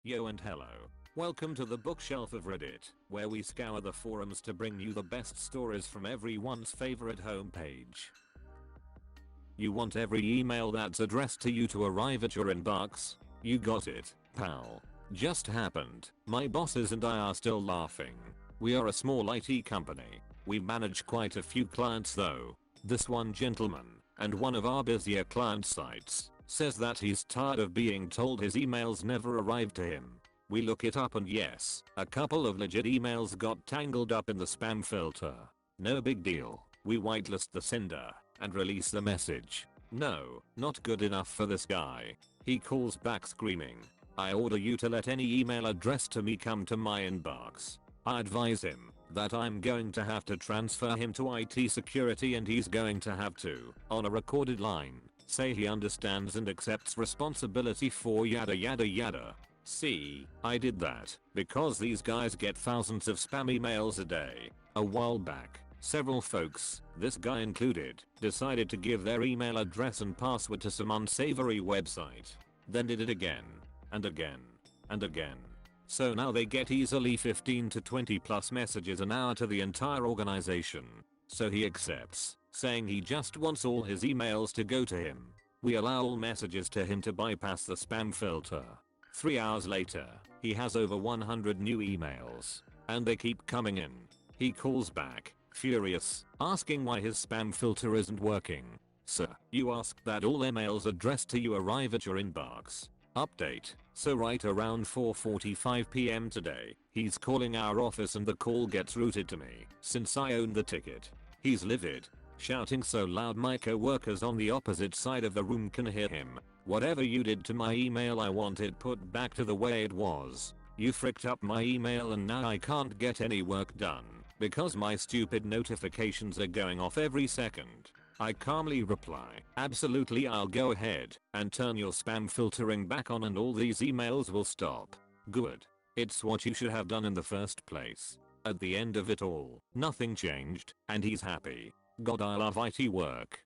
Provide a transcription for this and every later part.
Yo and hello. Welcome to the bookshelf of Reddit, where we scour the forums to bring you the best stories from everyone's favorite homepage. You want every email that's addressed to you to arrive at your inbox? You got it, pal. Just happened. My bosses and I are still laughing. We are a small IT company. We manage quite a few clients though. This one gentleman, and one of our busier client sites, says that he's tired of being told his emails never arrived to him. We look it up and yes, a couple of legit emails got tangled up in the spam filter. No big deal. We whitelist the sender and release the message. No, not good enough for this guy. He calls back screaming, "I order you to let any email addressed to me come to my inbox." I advise him that I'm going to have to transfer him to IT security and he's going to have to, on a recorded line, say he understands and accepts responsibility for yada yada yada. See, I did that because these guys get thousands of spam emails a day. A while back, several folks, this guy included, decided to give their email address and password to some unsavory website. Then did it again, and again, and again. So now they get easily 15 to 20 plus messages an hour to the entire organization. So he accepts, saying he just wants all his emails to go to him. We allow all messages to him to bypass the spam filter. 3 hours later, he has over 100 new emails. And they keep coming in. He calls back, furious, asking why his spam filter isn't working. Sir, you asked that all emails addressed to you arrive at your inbox. Update. So right around 4:45 PM today, he's calling our office and the call gets routed to me since I own the ticket. He's livid, shouting so loud my co-workers on the opposite side of the room can hear him. "Whatever you did to my email, I want it put back to the way it was. You fricked up my email and now I can't get any work done because my stupid notifications are going off every second." I calmly reply, "Absolutely, I'll go ahead and turn your spam filtering back on and all these emails will stop." Good. It's what you should have done in the first place. At the end of it all, nothing changed, and he's happy. God, I love IT work.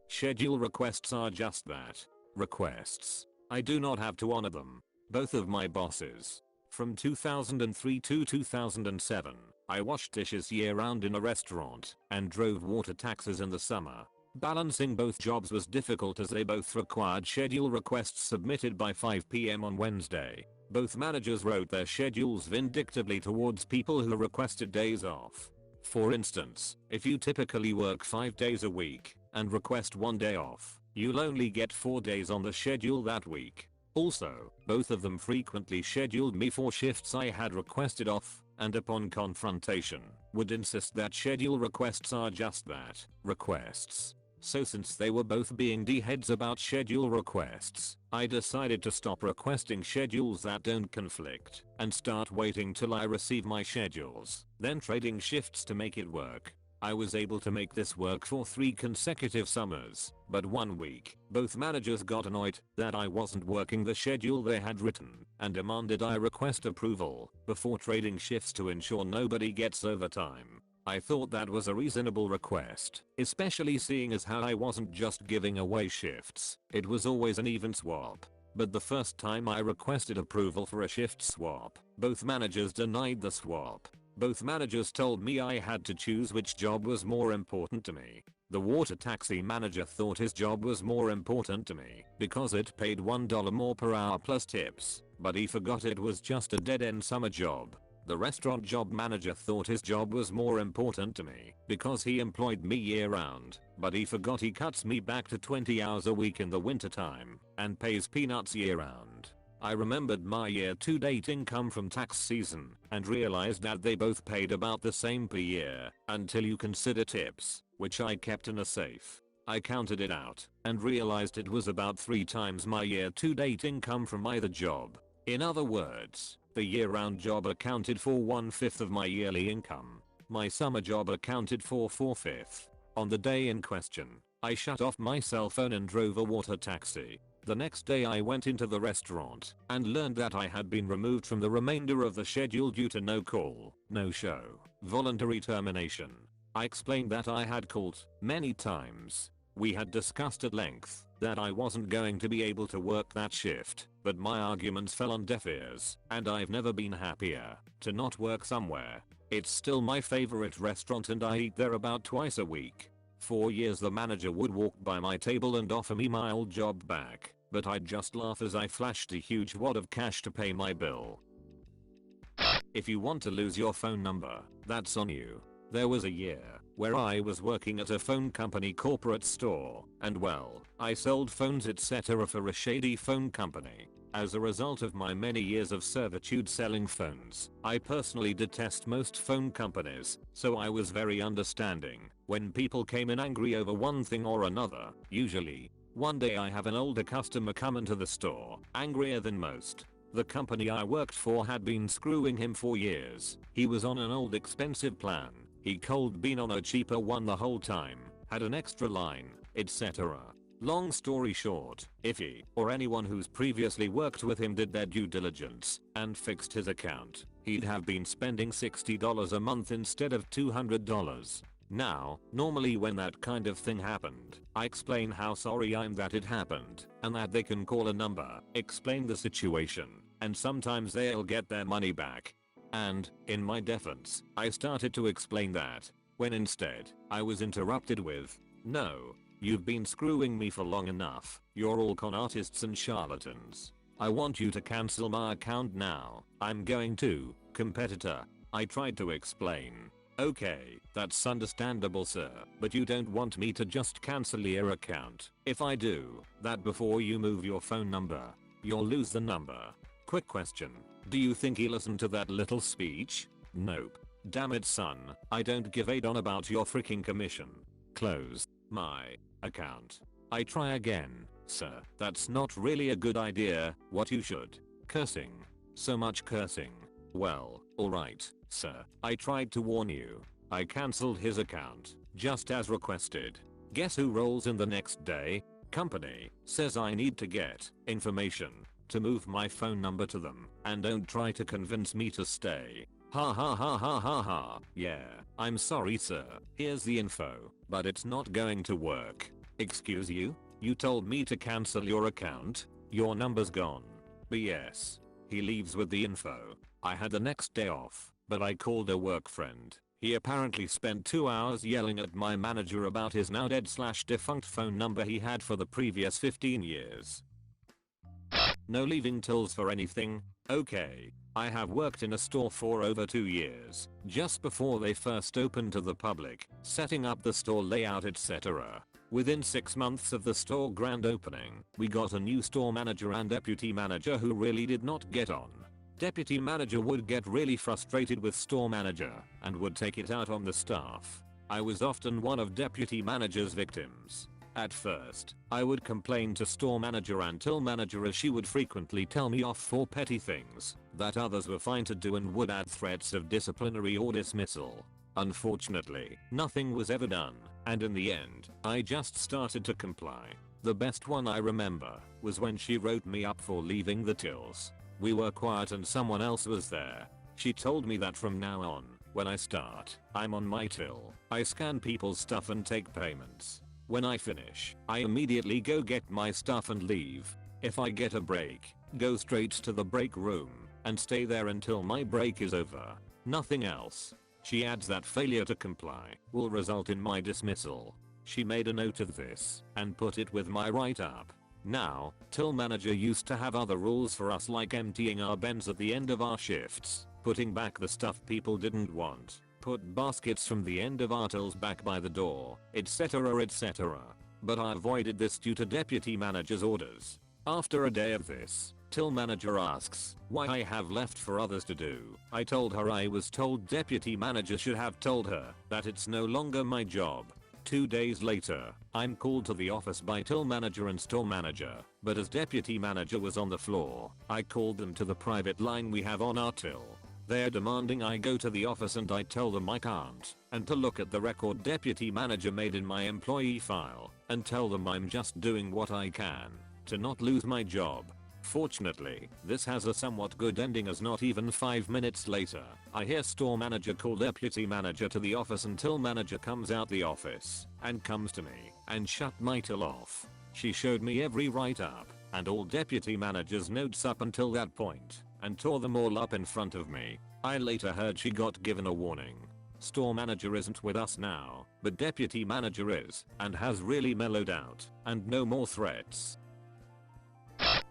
Schedule requests are just that. Requests. I do not have to honor them. Both of my bosses. From 2003 to 2007, I washed dishes year-round in a restaurant and drove water taxis in the summer. Balancing both jobs was difficult as they both required schedule requests submitted by 5 PM on Wednesday. Both managers wrote their schedules vindictively towards people who requested days off. For instance, if you typically work 5 days a week and request 1 day off, you'll only get 4 days on the schedule that week. Also, both of them frequently scheduled me for shifts I had requested off, and upon confrontation, would insist that schedule requests are just that, requests. So since they were both being d-heads about schedule requests, I decided to stop requesting schedules that don't conflict, and start waiting till I receive my schedules, then trading shifts to make it work. I was able to make this work for 3 consecutive summers, but one week, both managers got annoyed that I wasn't working the schedule they had written and demanded I request approval before trading shifts to ensure nobody gets overtime. I thought that was a reasonable request, especially seeing as how I wasn't just giving away shifts, it was always an even swap. But the first time I requested approval for a shift swap, both managers denied the swap. Both managers told me I had to choose which job was more important to me. The water taxi manager thought his job was more important to me because it paid $1 more per hour plus tips, but he forgot it was just a dead-end summer job. The restaurant job manager thought his job was more important to me because he employed me year-round, but he forgot he cuts me back to 20 hours a week in the wintertime and pays peanuts year-round. I remembered my year to date income from tax season and realized that they both paid about the same per year until you consider tips, which I kept in a safe. I counted it out and realized it was about 3 times my year to date income from either job. In other words, the year-round job accounted for 1/5 of my yearly income. My summer job accounted for 4/5. On the day in question, I shut off my cell phone and drove a water taxi. The next day I went into the restaurant and learned that I had been removed from the remainder of the schedule due to no call, no show, voluntary termination. I explained that I had called many times. We had discussed at length that I wasn't going to be able to work that shift, but my arguments fell on deaf ears, and I've never been happier to not work somewhere. It's still my favorite restaurant and I eat there about twice a week. For years the manager would walk by my table and offer me my old job back, but I'd just laugh as I flashed a huge wad of cash to pay my bill. If you want to lose your phone number, that's on you. There was a year where I was working at a phone company corporate store, and well, I sold phones etc. for a shady phone company. As a result of my many years of servitude selling phones, I personally detest most phone companies, so I was very understanding when people came in angry over one thing or another. Usually, one day I have an older customer come into the store, angrier than most. The company I worked for had been screwing him for years. He was on an old expensive plan. He cold been on a cheaper one the whole time, had an extra line, etc. Long story short, if he or anyone who's previously worked with him did their due diligence and fixed his account, he'd have been spending $60 a month instead of $200. Now, normally when that kind of thing happened, I explain how sorry I'm that it happened, and that they can call a number, explain the situation, and sometimes they'll get their money back. And, in my defense, I started to explain that, when instead, I was interrupted with, "No, you've been screwing me for long enough, you're all con artists and charlatans. I want you to cancel my account now, I'm going to, competitor." I tried to explain. "Okay, that's understandable sir, but you don't want me to just cancel your account. If I do that before you move your phone number, you'll lose the number." Quick question. Do you think he listened to that little speech? Nope. Damn it son, I don't give a don about your freaking commission. Close my account. I try again. "Sir, that's not really a good idea, what you should." Cursing. So much cursing. "Well, alright, sir, I tried to warn you." I cancelled his account, just as requested. Guess who rolls in the next day? Company says I need to get information to move my phone number to them, and don't try to convince me to stay. Ha ha ha ha ha ha. Yeah, I'm sorry sir, here's the info, but it's not going to work. Excuse you? You told me to cancel your account? Your number's gone. BS. He leaves with the info. I had the next day off, but I called a work friend. He apparently spent 2 hours yelling at my manager about his now dead / defunct phone number he had for the previous 15 years. No leaving tools for anything? Okay. I have worked in a store for over 2 years, just before they first opened to the public, setting up the store layout etc. Within 6 months of the store grand opening, we got a new store manager and deputy manager who really did not get on. Deputy manager would get really frustrated with store manager and would take it out on the staff. I was often one of deputy manager's victims. At first, I would complain to store manager and till manager as she would frequently tell me off for petty things that others were fine to do and would add threats of disciplinary or dismissal. Unfortunately, nothing was ever done, and in the end, I just started to comply. The best one I remember was when she wrote me up for leaving the tills. We were quiet and someone else was there. She told me that from now on, when I start, I'm on my till. I scan people's stuff and take payments. When I finish, I immediately go get my stuff and leave. If I get a break, go straight to the break room and stay there until my break is over. Nothing else. She adds that failure to comply will result in my dismissal. She made a note of this and put it with my write-up. Now, till manager used to have other rules for us like emptying our bins at the end of our shifts, putting back the stuff people didn't want, put baskets from the end of our tills back by the door, etc etc. But I avoided this due to deputy manager's orders. After a day of this, till manager asks why I have left for others to do. I told her I was told deputy manager should have told her that it's no longer my job. 2 days later, I'm called to the office by till manager and store manager, but as deputy manager was on the floor, I called them to the private line we have on our till. They're demanding I go to the office and I tell them I can't, and to look at the record deputy manager made in my employee file, and tell them I'm just doing what I can to not lose my job. Fortunately, this has a somewhat good ending as not even 5 minutes later, I hear store manager call deputy manager to the office until manager comes out the office and comes to me and shut my till off. She showed me every write-up and all deputy manager's notes up until that point and tore them all up in front of me. I later heard she got given a warning. Store manager isn't with us now, but deputy manager is and has really mellowed out and no more threats.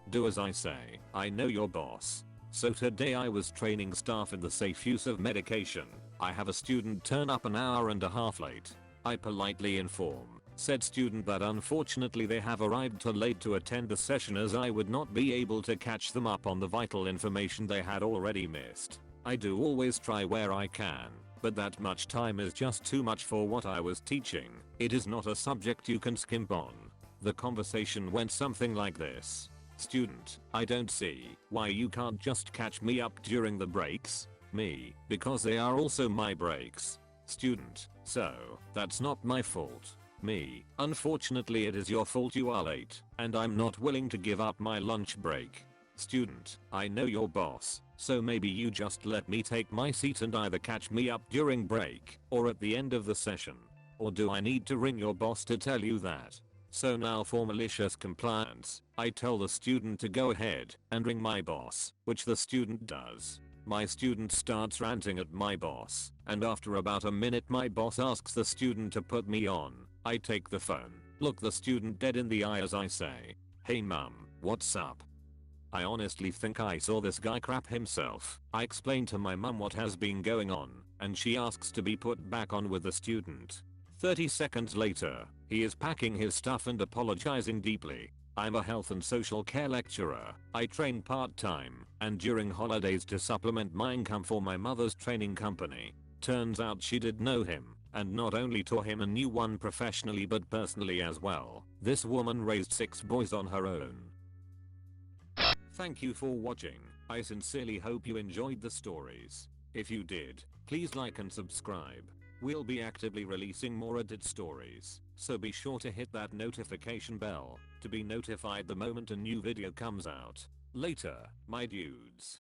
Do as I say. I know your boss. So today I was training staff in the safe use of medication. I have a student turn up an hour and a half late. I politely inform said student that unfortunately they have arrived too late to attend the session as I would not be able to catch them up on the vital information they had already missed. I do always try where I can, but that much time is just too much for what I was teaching. It is not a subject you can skimp on. The conversation went something like this. Student, I don't see why you can't just catch me up during the breaks. Me, because they are also my breaks. Student, so, that's not my fault. Me, unfortunately it is your fault you are late, and I'm not willing to give up my lunch break. Student, I know your boss, so maybe you just let me take my seat and either catch me up during break, or at the end of the session. Or do I need to ring your boss to tell you that? So now for malicious compliance, I tell the student to go ahead and ring my boss, which the student does. My student starts ranting at my boss, and after about a minute my boss asks the student to put me on. I take the phone, look the student dead in the eye as I say, "Hey mum, what's up?" I honestly think I saw this guy crap himself. I explain to my mum what has been going on, and she asks to be put back on with the student. 30 seconds later, he is packing his stuff and apologizing deeply. I'm a health and social care lecturer. I train part-time and during holidays to supplement my income for my mother's training company. Turns out she did know him and not only taught him a new one professionally but personally as well. This woman raised 6 boys on her own. Thank you for watching. I sincerely hope you enjoyed the stories. If you did, please like and subscribe. We'll be actively releasing more Reddit stories, so be sure to hit that notification bell to be notified the moment a new video comes out. Later, my dudes.